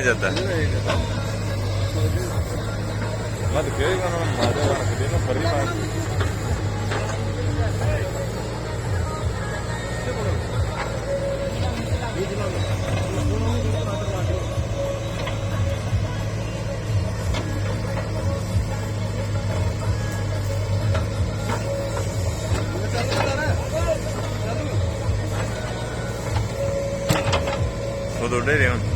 ಜೊತೆ ಮತ್ತೆ ಕೇಳಿ ಬರೀ ਉਹ ਦੋਡੇ ਰਹੇ ਹੁਣ